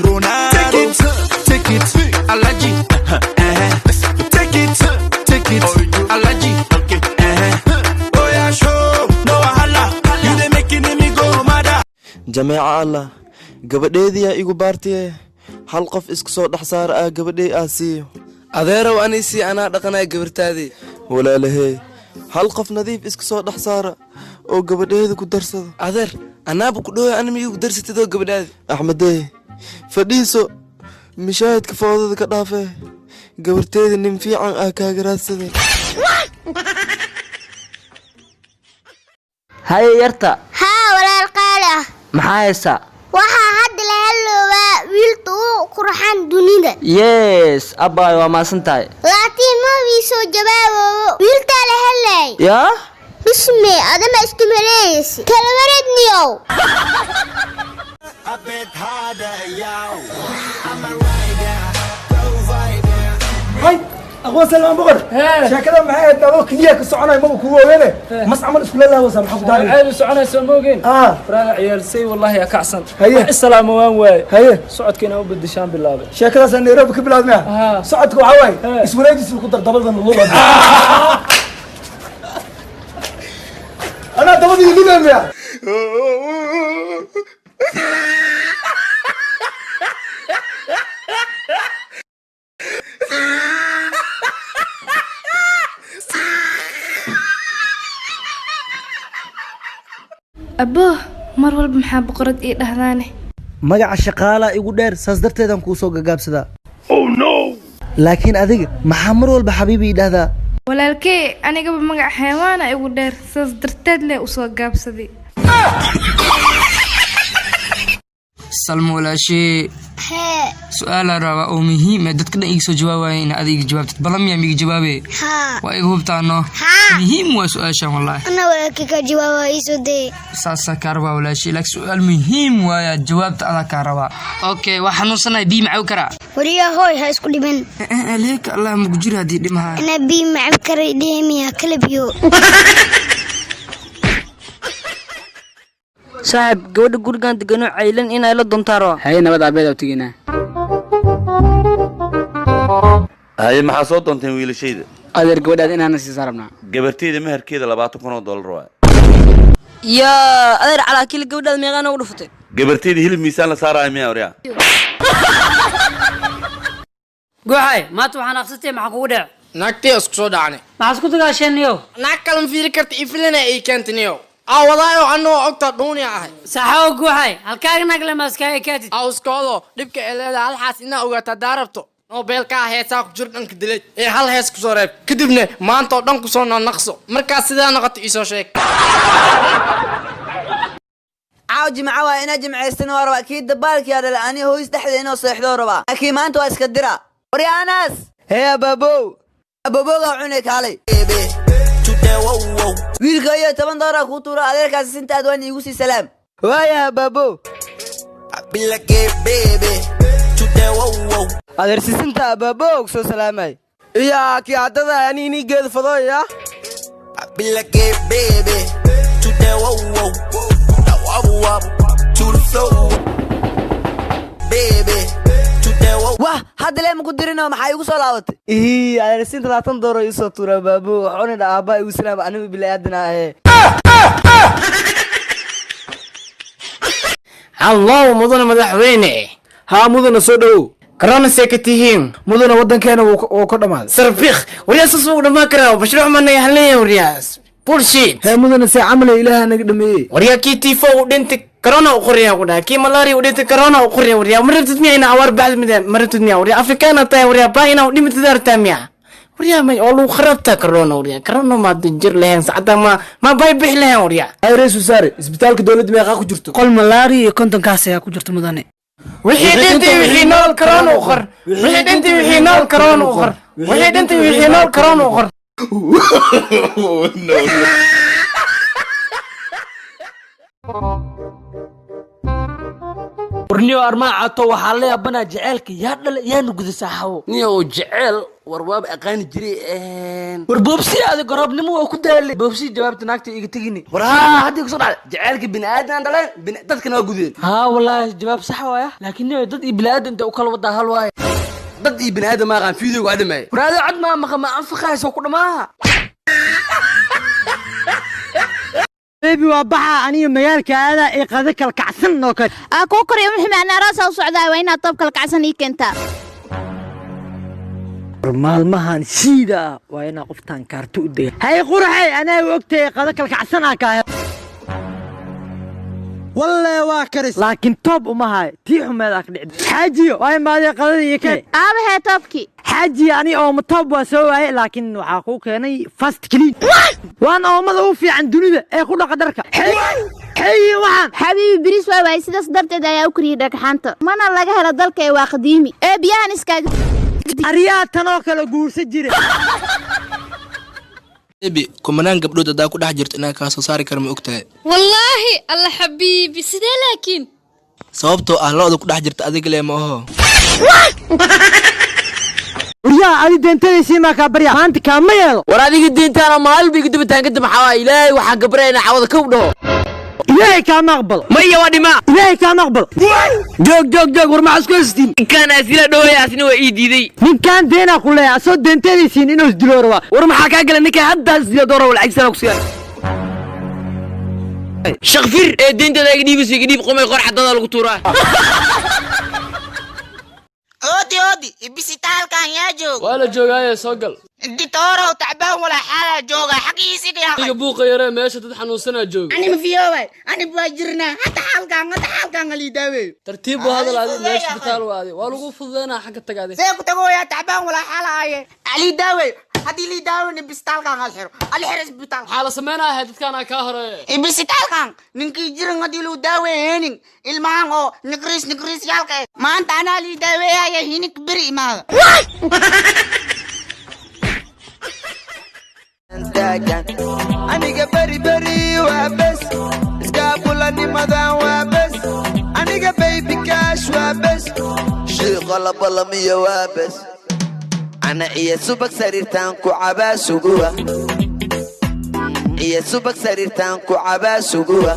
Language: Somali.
Ronaldo. Take it, Alaji. Take it, Alaji. Oh yeah, show no wahala. You dey making me go mad. جماعة الله gabadheedii yaa igu baartiyay hal qof isku soo dhax saar ah gabadhay aasiyo adeerow anisi anaa dhaqanay gabartaadii walaalahay hal qof nadiif isku soo dhax saara oo gabadheeda ku darsado adeer anaaba ku dhooy anima igu darsatid oo gabadhaadii axmedey fadhiiso mishaahidka foodada ka dhaafee gabarteeda nin fiican ah kaaga raadsaday haye yarta haa walaal qaali ah maxaa haysaa waxaa hadda la helowaa wiilta uu qurxan dunida yes abbaay waa maasan tahay laakiin ma wiisoo jawaabo wiiltaa la helay yaa bismi adama isku maleeysi kala wareedniyow هاي أقوى سلام بقر شكلها معايا دلو كلية كسرعنا ما بكون وينه مسعى من اسكول الله وسام حق داري عيل سعنا سموجين فرا عيال سي والله يا كعسن السلام وين واي هي سعد كنا وبدشان بالله شكلها سنيرو بك بلاد ما سعدك وعواي اسمه نادي اسمه قدر دبل من الله أنا دبل يقولون يا أبوه مر والب محب قرد إيه دهنانه magaca shaqaala igu dheer saas darteedan kuu soo gagaabsadaa laakiin adiga maxaa mar walba xabiibi idhahdaa walaalkey anigaba magac xayawaana igu dheer saas darteed leh u soo gaabsaday salmo walaashee سؤال رابع أو مهم دتك ده إيش جوابه إن هذا إيش جوابت بلام يا ميج جوابه وإيه بتاعنا مهم وسؤال شان والله أنا ولا كيك جوابه إيش ده ساسا كاربا ولا شيء لك سؤال مهم ويا جوابت على كاربا أوكي وحنوصلنا بي معه كرا وريا هاي هاي سكولي من ليك الله مقجر هذه دمها أنا بي معه كرا ديميا كلبيو صاحب gabadha gurigan degano caylan inay la doontaaro hay nabad abeed oo tigina hay maxaa soo doonteen wiilashayda adeer gabadhaad inaan si sarabna gabarteeda meherkeeda $20,000 waa ya adeer cala kil gabadhaad meeqana u dhuftay gabarteeda hilib miisaan la saaraay miyaa wariya go'ay maanta waxaan aqsatay maxaa kugu dhac naagtay isku soo dhacnay maxaa isku dagaashaniyo naag kale ma fiiri karta iflana ay keentaniyo awadayo anoo ogta dhuuni ahay saxaw go'ay halkaaga nagle maaskay kaatid awskoodo dhibka eleeda halxaas ina ogaata daarabto Nobelka heesaa ku jir dhanka dilay ee hal hees ku soo reeb kadibna maanta oo dhan ku soo naqso markaas sidaa noqoto ii soo sheeg جمعة وأنا جمعة سنة ورا أكيد دبالك يا رلا أنا هو يستحدين وصيح دوربا أكيد ما أنتوا أسكدرا وريا ناس هي بابو بابو قاعونك علي ويلك يا تمن دارا كوتورا عليك أساس أنت أدوان يقولي سلام ويا بابو أبيلك بيبي أدرس أنت بابو سو سلامي يا كي عددا يعني ني قد فضايا أبيلك بيبي wah hadda lee ma ku dirino maxay igu soo laabatay adeersin $30 ii soo tuura baabo waxaan idhaa aabba igu salaam anigu bilaadina الله مدن مدحوينه ها مدن سودو كرون سيكتيهين مدن ودنكينا وكدماد سرفيخ ورياس سوق دما كراو مشروع من يحليه ورياس بولشيت هي مدن سي عمل إله نقدمي وريا كي تيفو ودنت كورونا وقريا ودا كي ملاري ودنت كورونا وقريا وريا مرت تميا انا اور بعد مدن مرت تميا وريا افريكانا تاي وريا باينا ودمت دار تاميا وريا ما اولو خربتا كورونا وريا كورونا ما دنجر لهن ساعه ما باي بخ لهن وريا اي رئيس وزراء اسبitaalka dawladda meeqa ku jirto qol malaari iyo konton kaas ayaa ku jirto mudane wixii dhintii wixii nool كورونا وقر wixii dhintii wixii nool كورونا وقر wixii dhintii wixii nool كورونا وقر ورنيو أرماعته وحالي أبنا جعلك يا نقد ساحو نيو جعل warwaab aqaan jiray war boobsi aad garabnimo waa ku daalay boobsi jawaabta naagta iga tagini war hadii ku soo dhacay jaceelka bini aadan dhaleen dadkana waa gudeen ha wallahi jawaab sax waaya laakiin dad iyo bini aadan u kala wada hal waaya dad iyo bini aadan ma aqaan fiidiyowga adamay war aad cad ma anfaqayso ku dhamaa baby waa baxa aniga magaalka aada ee qada kal kacsan oo kale ku koriyo wixii macnaa raas u socdaa waa inaad tob kal kacsan ii keentaa maalmahan siida waa inaa qoftaan kaarto u dega hay quraxay anaa ogtay qada kal kacsan ka والله واكرس لكن توب وما تي حماد أكيد حاجي واي ما ذي قضية كي هي توبكي حاجي يعني أو توب وسوي لكن عقوق يعني فاست كلين وأنا أو ما في عند دنيا أخذ قدرك حي وعن حبيبي بريس واي سيدا صدرت دا يا أكري دك حانته ما أنا لقى هلا ضلك واقديمي بيان إسكاج أريات تناكل جور سجرة إبي كمانان قبلو دا كل حجرت إنها كاسو صار كرم أكتة والله الله حبيبي سيدا لكن صوبتو أهلا دا كل حجرت أذيك ليه ما هو يا أدي دينتي سيما كبريا أنت كمية ورادي دينتي أنا مال بيقدم تانقدم حواي إلهي وحق برينا عوض كونه إلهي كان أقبل مية وادي ما إلهي كان أقبل جوج ورمع سكوستين كان أسيلا دوية أسيني وإيدي دي من كان دينا كلها أصد دينتي سين إنه سدلوروا ورمع كاقل إنك هدا سدلا دورة والعكسة وكسيان شغفير دينتي دا يقديب قومي قرح حتى دا القطورة أودي بسيطال يا جوج ولا جوجاية سوقل الدكتورة وتعبان ولا حالة جوجا حقي سيدي يا أخي بوقة يا ري ماشي تدحن سنة جوج أنا ما في هواي أنا بواجرنا حتى حالكان اللي داوي ترتيب هذا العادي ماشي بتال وهذه والله فضينا حق التقادي سيكو تقول يا تعبان ولا حالة هاي علي داوي هدي اللي داوي بسيطال كان الحرس بتال حالة سمينا هدت كان كاهرة بسيطال كان ننكي جرن هدي لو داوي هينين المانغو نكريس يالك ما أنت أنا اللي داوي هاي هينك بري ما aniga beri waa bes iskaabulani madan waa bes aniga baby cash waa bes shiiqo labalamiyo waa bes ana iyo subag sariirtaan ku cabaa suguwa iyo subag sariirtaan ku cabaa suguwa